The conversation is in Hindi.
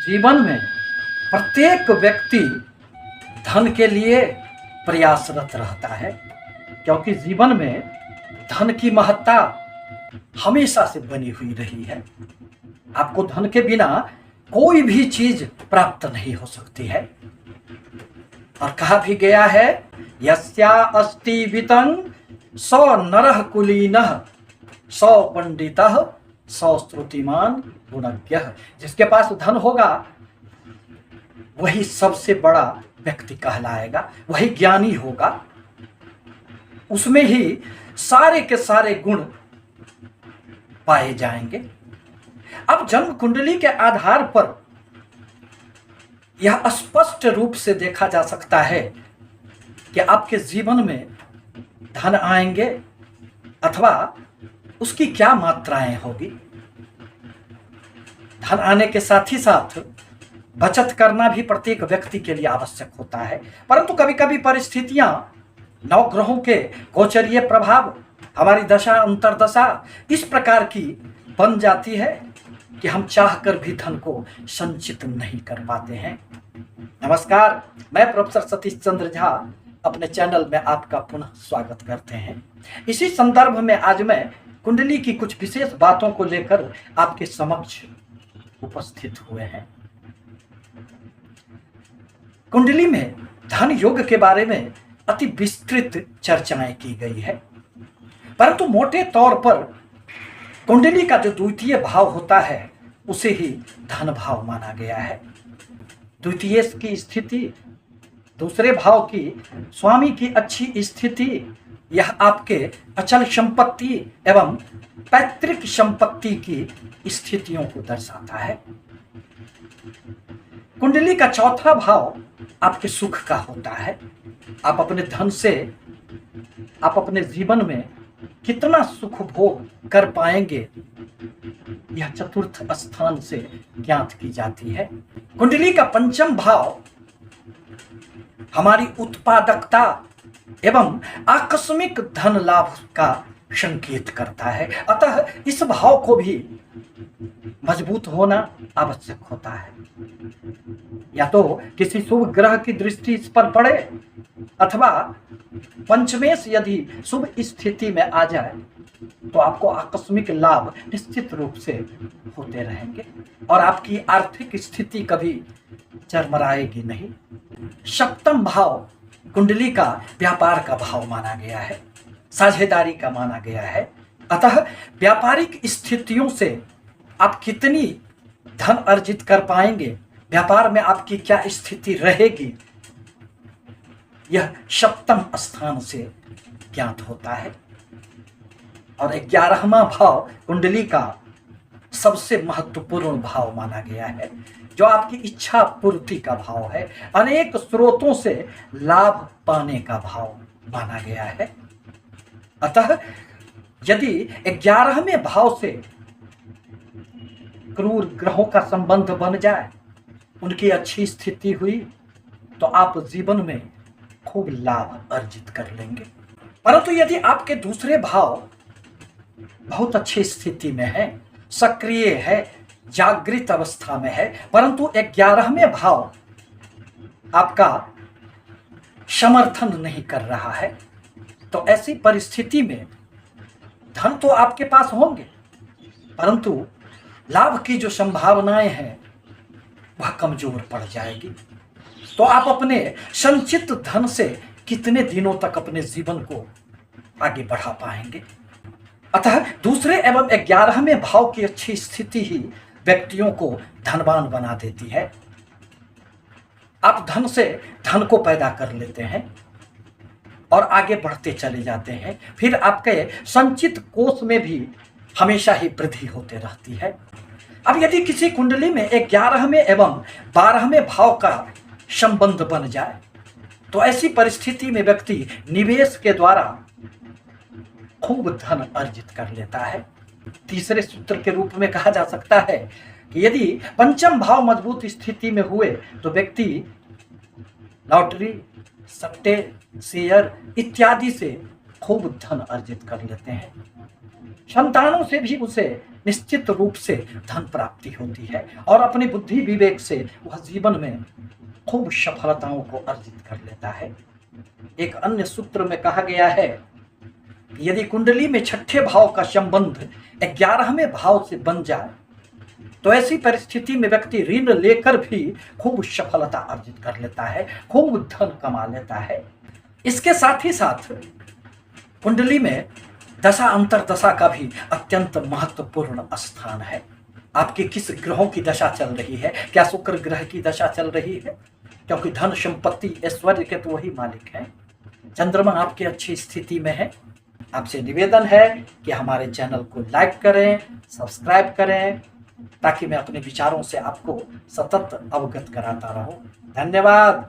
जीवन में प्रत्येक व्यक्ति धन के लिए प्रयासरत रहता है, क्योंकि जीवन में धन की महत्ता हमेशा से बनी हुई रही है। आपको धन के बिना कोई भी चीज प्राप्त नहीं हो सकती है। और कहा भी गया है, यस्या अस्ति वित्तं सो नरः कुलीनः सौ पंडितः सौ श्रुतिमान गुणज्ञः। जिसके पास धन होगा वही सबसे बड़ा व्यक्ति कहलाएगा, वही ज्ञानी होगा, उसमें ही सारे के सारे गुण पाए जाएंगे। अब जन्म कुंडली के आधार पर यह स्पष्ट रूप से देखा जा सकता है कि आपके जीवन में धन आएंगे अथवा उसकी क्या मात्राएं होगी। धन आने के साथ ही साथ बचत करना भी प्रत्येक व्यक्ति के लिए आवश्यक होता है, परंतु कभी कभी परिस्थितियां, नवग्रहों के गोचरीय प्रभाव, हमारी दशा अंतरदशा इस प्रकार की बन जाती है कि हम चाहकर भी धन को संचित नहीं कर पाते हैं। नमस्कार, मैं प्रोफेसर सतीश चंद्र झा अपने चैनल में आपका पुनः स्वागत करते हैं। इसी संदर्भ में आज मैं कुंडली की कुछ विशेष बातों को लेकर आपके समक्ष उपस्थित हुए हैं। कुंडली में धन योग के बारे में अति विस्तृत चर्चाएं की गई है, परंतु मोटे तौर पर कुंडली का जो द्वितीय भाव होता है उसे ही धन भाव माना गया है। द्वितीय की स्थिति, दूसरे भाव की स्वामी की अच्छी स्थिति, यह आपके अचल संपत्ति एवं पैतृक संपत्ति की स्थितियों को दर्शाता है। कुंडली का चौथा भाव आपके सुख का होता है। आप अपने धन से आप अपने जीवन में कितना सुख भोग कर पाएंगे, यह चतुर्थ स्थान से ज्ञात की जाती है। कुंडली का पंचम भाव हमारी उत्पादकता एवं आकस्मिक धन लाभ का संकेत करता है, अतः इस भाव को भी मजबूत होना आवश्यक होता है। या तो किसी शुभ ग्रह की दृष्टि इस पर पड़े अथवा पंचमेश यदि शुभ स्थिति में आ जाए तो आपको आकस्मिक लाभ निश्चित रूप से होते रहेंगे और आपकी आर्थिक स्थिति कभी चरमराएगी नहीं। सप्तम भाव कुंडली का व्यापार का भाव माना गया है, साझेदारी का माना गया है, अतः व्यापारिक स्थितियों से आप कितनी धन अर्जित कर पाएंगे, व्यापार में आपकी क्या स्थिति रहेगी, यह सप्तम स्थान से ज्ञात होता है। और 11वां भाव कुंडली का सबसे महत्वपूर्ण भाव माना गया है, जो आपकी इच्छा पूर्ति का भाव है, अनेक स्रोतों से लाभ पाने का भाव माना गया है। अतः यदि 11वें भाव से क्रूर ग्रहों का संबंध बन जाए, उनकी अच्छी स्थिति हुई तो आप जीवन में खूब लाभ अर्जित कर लेंगे। परंतु यदि आपके दूसरे भाव बहुत अच्छी स्थिति में है, सक्रिय है, जागृत अवस्था में है, परंतु 11वें भाव आपका समर्थन नहीं कर रहा है, तो ऐसी परिस्थिति में धन तो आपके पास होंगे, परंतु लाभ की जो संभावनाएं हैं वह कमजोर पड़ जाएगी। तो आप अपने संचित धन से कितने दिनों तक अपने जीवन को आगे बढ़ा पाएंगे। अतः दूसरे एवं 11वें भाव की अच्छी स्थिति ही व्यक्तियों को धनवान बना देती है। आप धन से धन को पैदा कर लेते हैं और आगे बढ़ते चले जाते हैं, फिर आपके संचित कोष में भी हमेशा ही वृद्धि होते रहती है। अब यदि किसी कुंडली में 11वें एवं 12वें भाव का संबंध बन जाए तो ऐसी परिस्थिति में व्यक्ति निवेश के द्वारा खूब धन अर्जित कर लेता है। तीसरे सूत्र के रूप में कहा जा सकता है कि यदि पंचम भाव मजबूत स्थिति में हुए तो व्यक्ति लॉटरी, सट्टे, शेयर इत्यादि से खूब धन अर्जित कर लेते हैं। संतानों से भी उसे निश्चित रूप से धन प्राप्ति होती है और अपनी बुद्धि विवेक से वह जीवन में खूब सफलताओं को अर्जित कर लेता है। एक अन्य सूत्र में कहा गया है, यदि कुंडली में छठे भाव का संबंध 11वें भाव से बन जाए तो ऐसी परिस्थिति में व्यक्ति ऋण लेकर भी खूब सफलता अर्जित कर लेता है, खूब धन कमा लेता है। इसके साथ ही साथ कुंडली में दशा अंतरदशा का भी अत्यंत महत्वपूर्ण स्थान है। आपके किस ग्रहों की दशा चल रही है, क्या शुक्र ग्रह की दशा चल रही है, क्योंकि धन संपत्ति ऐश्वर्य के तो वही मालिक हैं। चंद्रमा आपकी अच्छी स्थिति में है। आपसे निवेदन है कि हमारे चैनल को लाइक करें, सब्सक्राइब करें, ताकि मैं अपने विचारों से आपको सतत अवगत कराता रहूं। धन्यवाद।